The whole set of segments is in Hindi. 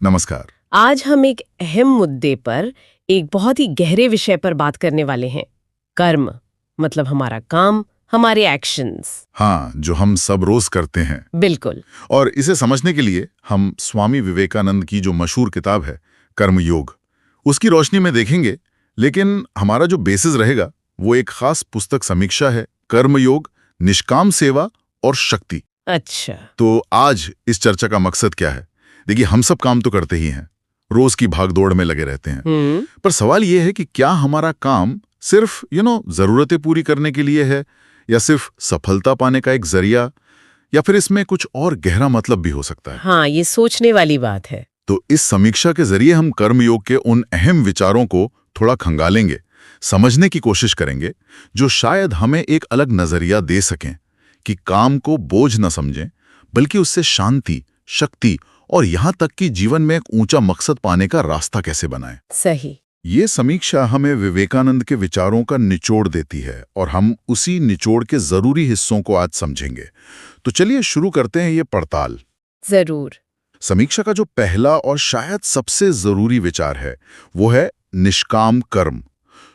नमस्कार। आज हम एक अहम मुद्दे पर, एक बहुत ही गहरे विषय पर बात करने वाले हैं। कर्म मतलब हमारा काम, हमारे एक्शंस। हाँ, जो हम सब रोज करते हैं। बिल्कुल। और इसे समझने के लिए हम स्वामी विवेकानंद की जो मशहूर किताब है कर्मयोग, उसकी रोशनी में देखेंगे। लेकिन हमारा जो बेसिस रहेगा वो एक खास पुस्तक समीक्षा है, कर्मयोग, निष्काम सेवा और शक्ति। अच्छा। तो आज इस चर्चा का मकसद क्या है? देखिए, हम सब काम तो करते ही हैं, रोज की भागदौड़ में लगे रहते हैं। पर सवाल ये है कि क्या हमारा काम सिर्फ जरूरतें पूरी करने के लिए है, या सिर्फ सफलता पाने का एक जरिया, या फिर इसमें कुछ और गहरा मतलब भी हो सकता है। हाँ, ये सोचने वाली बात है। तो इस समीक्षा के जरिए हम कर्मयोग के उन अहम विचारों को थोड़ा खंगालेंगे, समझने की कोशिश करेंगे, जो शायद हमें एक अलग नजरिया दे सकें कि काम को बोझ न समझें, बल्कि उससे शांति, शक्ति और यहां तक कि जीवन में एक ऊंचा मकसद पाने का रास्ता कैसे बनाएं। सही। ये समीक्षा हमें विवेकानंद के विचारों का निचोड़ देती है और हम उसी निचोड़ के जरूरी हिस्सों को आज समझेंगे। तो चलिए शुरू करते हैं ये पड़ताल। जरूर। समीक्षा का जो पहला और शायद सबसे जरूरी विचार है वो है निष्काम कर्म।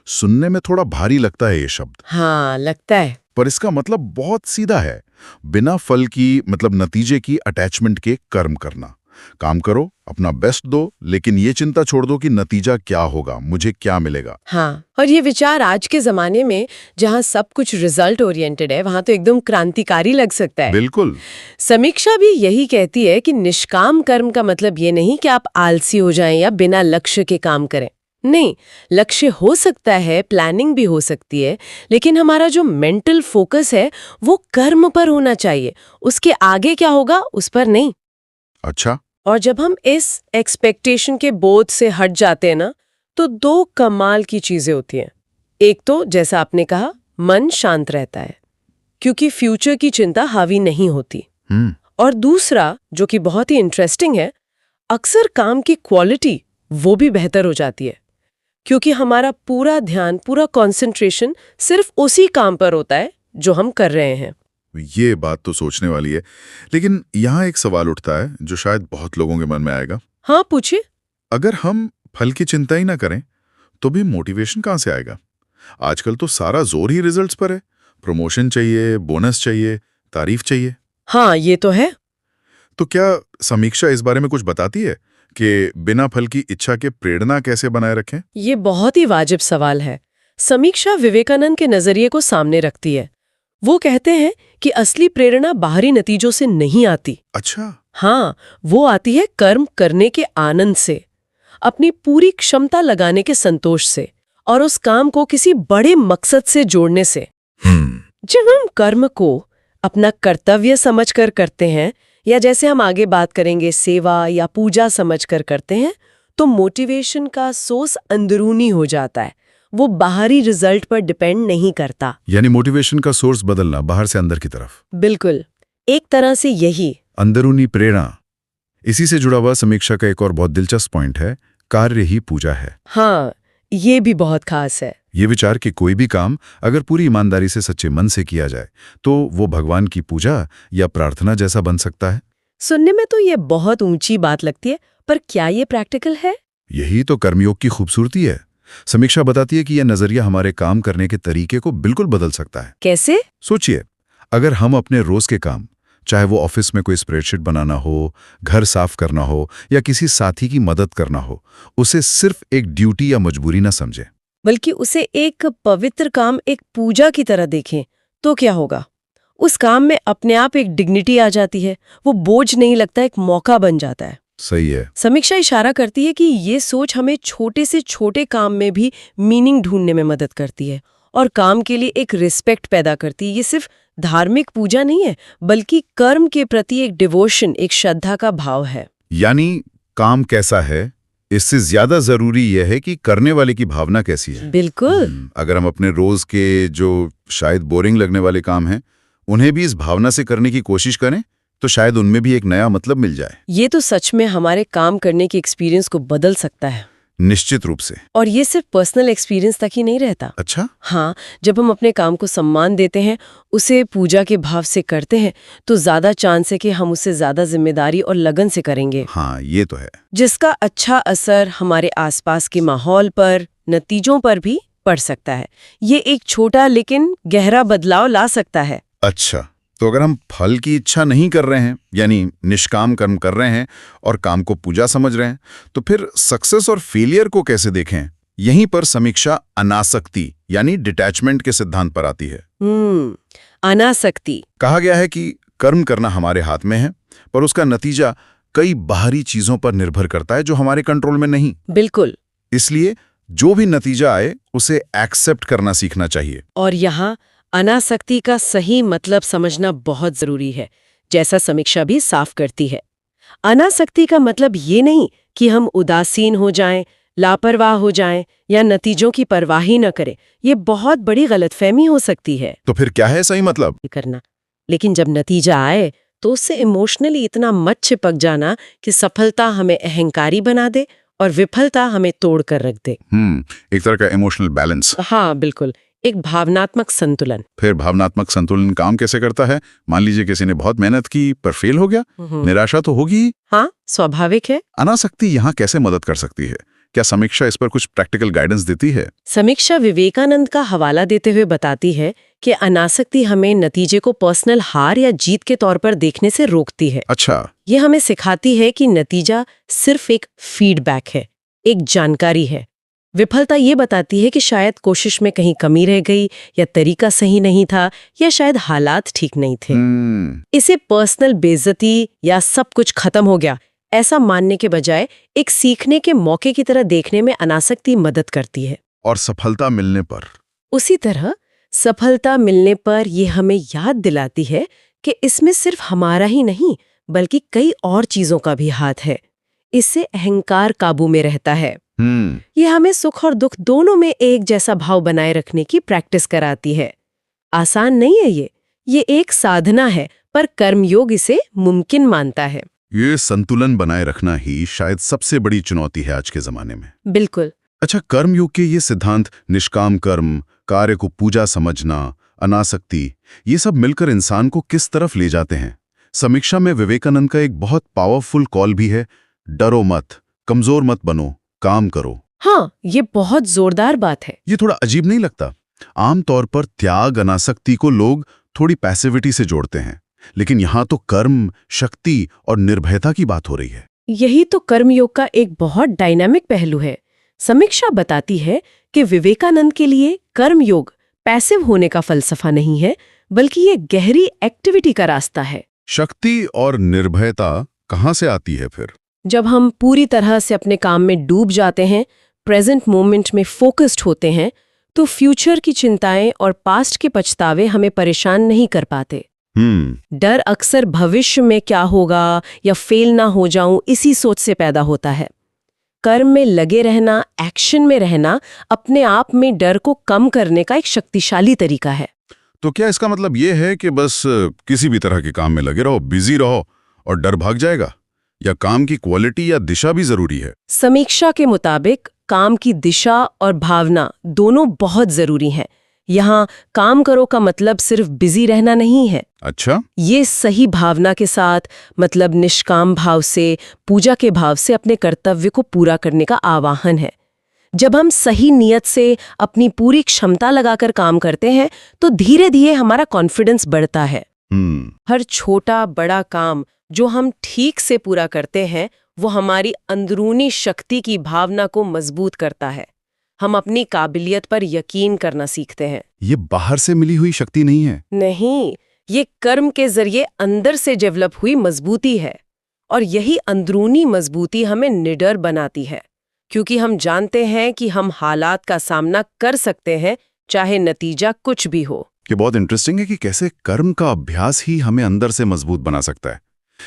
सुनने में थोड़ा भारी लगता है ये शब्द। हाँ, लगता है। पर इसका मतलब बहुत सीधा है, बिना फल की मतलब नतीजे की अटैचमेंट के कर्म करना। काम करो, अपना बेस्ट दो, लेकिन ये चिंता छोड़ दो कि नतीजा क्या होगा, मुझे क्या मिलेगा। हाँ, और ये विचार आज के जमाने में जहाँ सब कुछ रिजल्ट ओरिएंटेड है, वहाँ तो एकदम क्रांतिकारी लग सकता है। बिल्कुल। समीक्षा भी यही कहती है कि निष्काम कर्म का मतलब ये नहीं कि आप आलसी हो जाएं या बिना लक्ष्य के काम करें। नहीं, लक्ष्य हो सकता है, प्लानिंग भी हो सकती है, लेकिन हमारा जो मेंटल फोकस है वो कर्म पर होना चाहिए। उसके आगे क्या होगा उस पर नहीं। अच्छा। और जब हम इस एक्सपेक्टेशन के बोझ से हट जाते हैं ना, तो दो कमाल की चीजें होती हैं। एक तो जैसा आपने कहा, मन शांत रहता है क्योंकि फ्यूचर की चिंता हावी नहीं होती। और दूसरा जो कि बहुत ही इंटरेस्टिंग है, अक्सर काम की क्वालिटी वो भी बेहतर हो जाती है क्योंकि हमारा पूरा ध्यान, पूरा कंसंट्रेशन सिर्फ उसी काम पर होता है जो हम कर रहे हैं। ये बात तो सोचने वाली है, लेकिन यहाँ एक सवाल उठता है जो शायद बहुत लोगों के मन में आएगा। हाँ, पूछिए। अगर हम फल की चिंता ही ना करें तो भी मोटिवेशन कहाँ से आएगा? आजकल तो सारा जोर ही रिजल्ट्स पर है। प्रमोशन चाहिए, बोनस चाहिए, तारीफ चाहिए। हाँ, ये तो है। तो क्या समीक्षा इस बारे में कुछ बताती है कि बिना फल की इच्छा के प्रेरणा कैसे बनाए रखें? ये बहुत ही वाजिब सवाल है। समीक्षा विवेकानंद के नजरिए को सामने रखती है। वो कहते हैं कि असली प्रेरणा बाहरी नतीजों से नहीं आती। अच्छा। हाँ, वो आती है कर्म करने के आनंद से, अपनी पूरी क्षमता लगाने के संतोष से, और उस काम को किसी बड़े मकसद से जोड़ने से। जब हम कर्म को अपना कर्तव्य समझकर करते हैं, या जैसे हम आगे बात करेंगे सेवा या पूजा समझकर करते हैं, तो मोटिवेशन का सोर्स अंदरूनी हो जाता है। वो बाहरी रिजल्ट पर डिपेंड नहीं करता। यानी मोटिवेशन का सोर्स बदलना बाहर से अंदर की तरफ। बिल्कुल, एक तरह से यही अंदरूनी प्रेरणा। इसी से जुड़ा हुआ समीक्षा का एक और बहुत दिलचस्प पॉइंट है, कार्य ही पूजा है। हाँ, ये भी बहुत खास है। ये विचार कि कोई भी काम अगर पूरी ईमानदारी से सच्चे मन से किया जाए तो वो भगवान की पूजा या प्रार्थना जैसा बन सकता है। सुनने में तो ये बहुत ऊंची बात लगती है, पर क्या ये प्रैक्टिकल है? यही तो कर्मयोग की खूबसूरती है। समीक्षा बताती है कि यह नजरिया हमारे काम करने के तरीके को बिल्कुल बदल सकता है। कैसे? सोचिए, अगर हम अपने रोज के काम, चाहे वो ऑफिस में कोई स्प्रेडशीट बनाना हो, घर साफ करना हो या किसी साथी की मदद करना हो, उसे सिर्फ एक ड्यूटी या मजबूरी ना समझें, बल्कि उसे एक पवित्र काम, एक पूजा की तरह देखें, तो क्या होगा? उस काम में अपने आप एक डिग्निटी आ जाती है। वो बोझ नहीं लगता, एक मौका बन जाता है। सही है। समीक्षा इशारा करती है कि ये सोच हमें छोटे से छोटे काम में भी मीनिंग ढूंढने में मदद करती है और काम के लिए एक रिस्पेक्ट पैदा करती है। ये सिर्फ धार्मिक पूजा नहीं है, बल्कि कर्म के प्रति एक डिवोशन, एक श्रद्धा का भाव है। यानी काम कैसा है, इससे ज्यादा जरूरी यह है कि करने वाले की भावना कैसी है। बिल्कुल। अगर हम अपने रोज के जो शायद बोरिंग लगने वाले काम हैं, उन्हें भी इस भावना से करने की कोशिश करें, तो शायद उनमें भी एक नया मतलब मिल जाए। ये तो सच में हमारे काम करने के एक्सपीरियंस को बदल सकता है। निश्चित रूप से। और ये सिर्फ पर्सनल एक्सपीरियंस तक ही नहीं रहता। अच्छा। हाँ, जब हम अपने काम को सम्मान देते हैं, उसे पूजा के भाव से करते हैं, तो ज्यादा चांस है कि हम उसे ज्यादा जिम्मेदारी और लगन से करेंगे, हाँ, ये तो है। जिसका अच्छा असर हमारे आसपास के माहौल पर, नतीजों पर भी पड़ सकता है। ये एक छोटा लेकिन गहरा बदलाव ला सकता है। अच्छा, तो अगर हम फल की इच्छा नहीं कर रहे हैं, यानी निष्काम कर्म कर रहे हैं और काम को पूजा समझ रहे हैं, तो फिर सक्सेस और फेलियर को कैसे देखें? यहीं पर समीक्षा अनासक्ति यानी डिटैचमेंट के सिद्धांत पर आती है। अनासक्ति। कहा गया है कि कर्म करना हमारे हाथ में है, पर उसका नतीजा कई बाहरी चीजों पर निर्भर करता है जो हमारे कंट्रोल में नहीं। बिल्कुल। इसलिए जो भी नतीजा आए उसे एक्सेप्ट करना सीखना चाहिए। और यहाँ अनासक्ति का सही मतलब समझना बहुत जरूरी है, जैसा समीक्षा भी साफ करती है। अनासक्ति का मतलब ये नहीं कि हम उदासीन हो जाएं, लापरवाह हो जाएं या नतीजों की परवाह ही न करें। ये बहुत बड़ी गलतफहमी हो सकती है। तो फिर क्या है सही मतलब? करना, लेकिन जब नतीजा आए तो उससे इमोशनली इतना मत चिपक जाना कि सफलता हमें अहंकारी बना दे और विफलता हमें तोड़ कर रख दे। एक तरह का इमोशनल बैलेंस। हाँ, बिल्कुल, एक भावनात्मक संतुलन। फिर भावनात्मक संतुलन काम कैसे करता है? मान लीजिए किसी ने बहुत मेहनत की पर फेल हो गया, निराशा तो होगी ही। हाँ, स्वाभाविक है। अनासक्ति यहाँ कैसे मदद कर सकती है? क्या समीक्षा इस पर कुछ प्रैक्टिकल गाइडेंस देती है? समीक्षा विवेकानंद का हवाला देते हुए बताती है कि अनासक्ति हमें नतीजे को पर्सनल हार या जीत के तौर पर देखने से रोकती है। अच्छा। ये हमें सिखाती है कि नतीजा सिर्फ एक फीडबैक है, एक जानकारी है। विफलता ये बताती है कि शायद कोशिश में कहीं कमी रह गई, या तरीका सही नहीं था, या शायद हालात ठीक नहीं थे। इसे पर्सनल बेइज्जती या सब कुछ खत्म हो गया ऐसा मानने के बजाय एक सीखने के मौके की तरह देखने में अनासक्ति मदद करती है। और सफलता मिलने पर? उसी तरह सफलता मिलने पर यह हमें याद दिलाती है कि इसमें सिर्फ हमारा ही नहीं बल्कि कई और चीजों का भी हाथ है। इससे अहंकार काबू में रहता है। यह हमें सुख और दुख दोनों में एक जैसा भाव बनाए रखने की प्रैक्टिस कराती है। आसान नहीं है ये एक साधना है, पर कर्मयोग इसे मुमकिन मानता है। ये संतुलन बनाए रखना ही शायद सबसे बड़ी चुनौती है आज के जमाने में। बिल्कुल। अच्छा, कर्मयोग के ये सिद्धांत, निष्काम कर्म, कार्य को पूजा समझना, अनासक्ति, ये सब मिलकर इंसान को किस तरफ ले जाते हैं? समीक्षा में विवेकानंद का एक बहुत पावरफुल कॉल भी है, डरो मत, कमजोर मत बनो, काम करो। हाँ, ये बहुत जोरदार बात है। ये थोड़ा अजीब नहीं लगता? आमतौर पर त्याग, अनासक्ति को लोग थोड़ी पैसिविटी से जोड़ते हैं, लेकिन यहाँ तो कर्म, शक्ति और निर्भयता की बात हो रही है। यही तो कर्मयोग का एक बहुत डायनामिक पहलू है। समीक्षा बताती है कि विवेकानंद के लिए कर्मयोग पैसिव होने का फलसफा नहीं है, बल्कि ये गहरी एक्टिविटी का रास्ता है। शक्ति और निर्भयता कहाँ से आती है फिर? जब हम पूरी तरह से अपने काम में डूब जाते हैं, प्रेजेंट मोमेंट में फोकस्ड होते हैं, तो फ्यूचर की चिंताएं और पास्ट के पछतावे हमें परेशान नहीं कर पाते। डर अक्सर भविष्य में क्या होगा या फेल ना हो जाऊं इसी सोच से पैदा होता है। कर्म में लगे रहना, एक्शन में रहना, अपने आप में डर को कम करने का एक शक्तिशाली तरीका है। तो क्या इसका मतलब ये है कि बस किसी भी तरह के काम में लगे रहो, बिजी रहो और डर भाग जाएगा? या काम की क्वालिटी या दिशा भी जरूरी है? समीक्षा के मुताबिक काम की दिशा और भावना दोनों बहुत जरूरी हैं। यहाँ काम करो का मतलब सिर्फ बिजी रहना नहीं है। अच्छा। ये सही भावना के साथ, मतलब निष्काम भाव से, पूजा के भाव से अपने कर्तव्य को पूरा करने का आह्वान है। जब हम सही नियत से अपनी पूरी क्षमता लगाकर काम करते हैं तो धीरे धीरे हमारा कॉन्फिडेंस बढ़ता है। हर छोटा बड़ा काम जो हम ठीक से पूरा करते हैं वो हमारी अंदरूनी शक्ति की भावना को मजबूत करता है। हम अपनी काबिलियत पर यकीन करना सीखते हैं। ये बाहर से मिली हुई शक्ति नहीं है? नहीं, ये कर्म के जरिए अंदर से डेवलप हुई मजबूती है। और यही अंदरूनी मजबूती हमें निडर बनाती है, क्योंकि हम जानते हैं कि हम हालात का सामना कर सकते हैं, चाहे नतीजा कुछ भी हो। ये बहुत इंटरेस्टिंग है कि कैसे कर्म का अभ्यास ही हमें अंदर से मजबूत बना सकता है।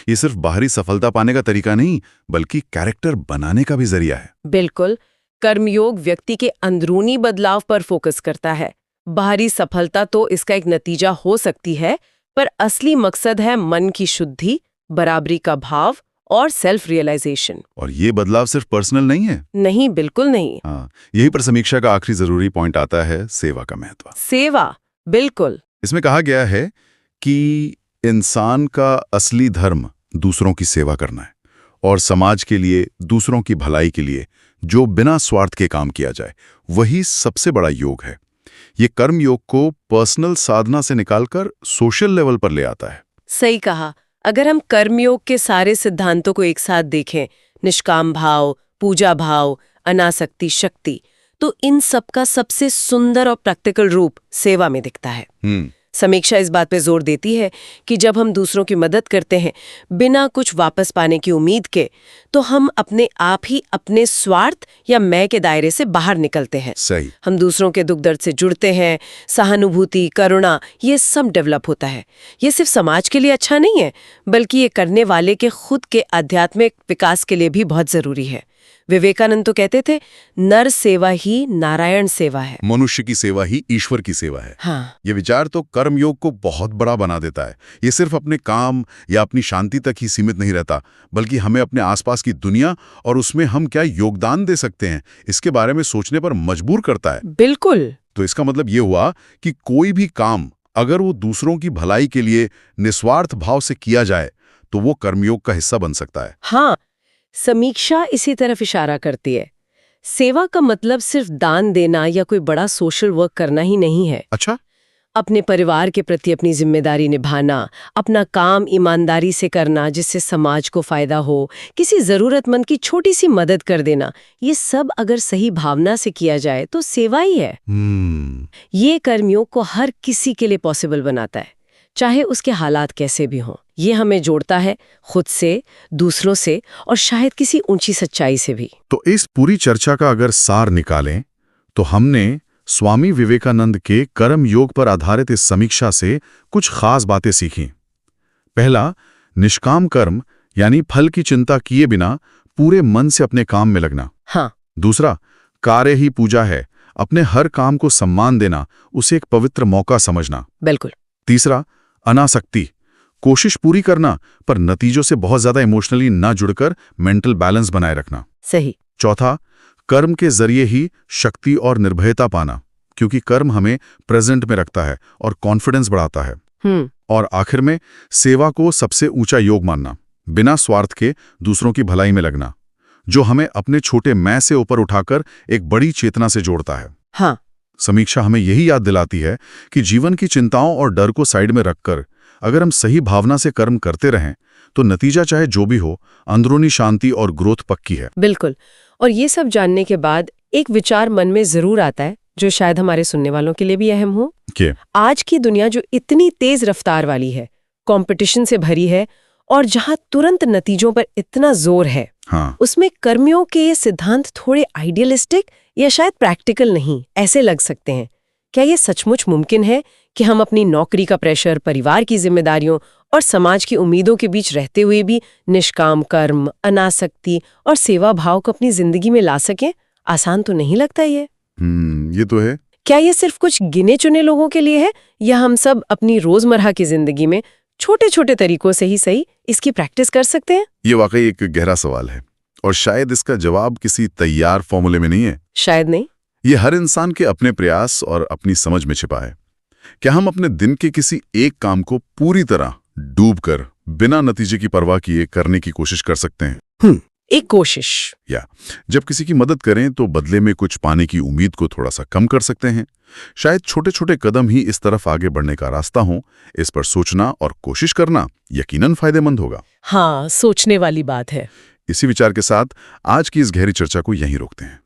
ये सिर्फ बाहरी सफलता पाने का तरीका नहीं, बल्कि कैरेक्टर बनाने का भी जरिया है। बिल्कुल। कर्मयोग व्यक्ति के अंदरूनी बदलाव पर फोकस करता है। बाहरी सफलता तो इसका एक नतीजा हो सकती है, पर असली मकसद है मन की शुद्धि, बराबरी का भाव और सेल्फ रियलाइजेशन। और ये बदलाव सिर्फ पर्सनल नहीं है। नहीं, बिल्कुल नहीं। हाँ, यही पर समीक्षा का आखिरी जरूरी पॉइंट आता है, सेवा का महत्व। सेवा, बिल्कुल। इसमें कहा गया है कि इंसान का असली धर्म दूसरों की सेवा करना है और समाज के लिए, दूसरों की भलाई के लिए जो बिना स्वार्थ के काम किया जाए, वही सबसे बड़ा योग है। ये कर्म योग को पर्सनल साधना से निकालकर सोशल लेवल पर ले आता है। सही कहा। अगर हम कर्मयोग के सारे सिद्धांतों को एक साथ देखें, निष्काम भाव, पूजा भाव, अनासक्ति, शक्ति, तो इन सब का सबसे सुंदर और प्रैक्टिकल रूप सेवा में दिखता है। समीक्षा इस बात पे जोर देती है कि जब हम दूसरों की मदद करते हैं बिना कुछ वापस पाने की उम्मीद के, तो हम अपने आप ही अपने स्वार्थ या मैं के दायरे से बाहर निकलते हैं। सही। हम दूसरों के दुख दर्द से जुड़ते हैं, सहानुभूति, करुणा, ये सब डेवलप होता है। ये सिर्फ समाज के लिए अच्छा नहीं है, बल्कि ये करने वाले के खुद के आध्यात्मिक विकास के लिए भी बहुत जरूरी है। विवेकानंद तो कहते थे, नर सेवा ही नारायण सेवा है। मनुष्य की सेवा ही ईश्वर की सेवा है। हाँ। ये विचार तो कर्मयोग को बहुत बड़ा बना देता है। ये सिर्फ अपने काम या अपनी शांति तक ही सीमित नहीं रहता, बल्कि हमें अपने आसपास की दुनिया और उसमें हम क्या योगदान दे सकते हैं, इसके बारे में सोचने पर मजबूर करता है। बिल्कुल। तो इसका मतलब ये हुआ कि कोई भी काम अगर वो दूसरों की भलाई के लिए निस्वार्थ भाव से किया जाए, तो वो कर्मयोग का हिस्सा बन सकता है। हाँ, समीक्षा इसी तरफ इशारा करती है। सेवा का मतलब सिर्फ दान देना या कोई बड़ा सोशल वर्क करना ही नहीं है। अच्छा। अपने परिवार के प्रति अपनी जिम्मेदारी निभाना, अपना काम ईमानदारी से करना जिससे समाज को फायदा हो, किसी जरूरतमंद की छोटी सी मदद कर देना, ये सब अगर सही भावना से किया जाए तो सेवा ही है। ये कर्मयोग को हर किसी के लिए पॉसिबल बनाता है, चाहे उसके हालात कैसे भी हों। ये हमें जोड़ता है खुद से, दूसरों से और शायद किसी ऊंची सच्चाई से भी। तो इस पूरी चर्चा का अगर सार निकालें तो हमने स्वामी विवेकानंद के कर्म योग पर आधारित इस समीक्षा से कुछ खास बातें सीखी। पहला, निष्काम कर्म यानी फल की चिंता किए बिना पूरे मन से अपने काम में लगना। हाँ। दूसरा, कार्य ही पूजा है, अपने हर काम को सम्मान देना, उसे एक पवित्र मौका समझना। बिल्कुल। तीसरा, अनासक्ति, कोशिश पूरी करना पर नतीजों से बहुत ज्यादा इमोशनली ना जुड़कर मेंटल बैलेंस बनाए रखना। सही। चौथा, कर्म के जरिए ही शक्ति और निर्भयता पाना, क्योंकि कर्म हमें प्रेजेंट में रखता है और कॉन्फिडेंस बढ़ाता है। और आखिर में सेवा को सबसे ऊंचा योग मानना, बिना स्वार्थ के दूसरों की भलाई में लगना, जो हमें अपने छोटे मैं से ऊपर उठाकर एक बड़ी चेतना से जोड़ता है। हाँ। समीक्षा हमें यही याद दिलाती है कि जीवन की चिंताओं और डर को साइड में रखकर अगर हम सही भावना से कर्म करते रहें तो नतीजा चाहे जो भी हो, अंदरूनी शांति और ग्रोथ पक्की है। बिल्कुल। और ये सब जानने के बाद एक विचार मन में जरूर आता है, जो शायद हमारे सुनने वालों के लिए भी अहम हो। आज की दुनिया जो इतनी तेज रफ्तार वाली है, कंपटीशन से भरी है और जहां तुरंत नतीजों पर इतना जोर है, हाँ। उसमें कर्मियों के ये सिद्धांत थोड़े आइडियलिस्टिक या शायद प्रैक्टिकल नहीं ऐसे लग सकते हैं। क्या ये सचमुच मुमकिन है कि हम अपनी नौकरी का प्रेशर, परिवार की जिम्मेदारियों और समाज की उम्मीदों के बीच रहते हुए भी निष्काम कर्म, अनासक्ति और सेवा भाव को अपनी जिंदगी में ला सकें? आसान तो नहीं लगता ये तो है। क्या ये सिर्फ कुछ गिने चुने लोगों के लिए है, या हम सब अपनी रोजमर्रा की जिंदगी में छोटे छोटे तरीकों से ही सही इसकी प्रैक्टिस कर सकते हैं? ये वाकई एक गहरा सवाल है और शायद इसका जवाब किसी तैयार फॉर्मूले में नहीं है। शायद नहीं। ये हर इंसान के अपने प्रयास और अपनी समझ में छिपा है। क्या हम अपने दिन के किसी एक काम को पूरी तरह डूबकर बिना नतीजे की परवाह किए करने की कोशिश कर सकते हैं? एक कोशिश। या जब किसी की मदद करें तो बदले में कुछ पाने की उम्मीद को थोड़ा सा कम कर सकते हैं। शायद छोटे छोटे कदम ही इस तरफ आगे बढ़ने का रास्ता हो। इस पर सोचना और कोशिश करना यकीनन फायदेमंद होगा। हाँ, सोचने वाली बात है। इसी विचार के साथ आज की इस गहरी चर्चा को यहीं रोकते हैं।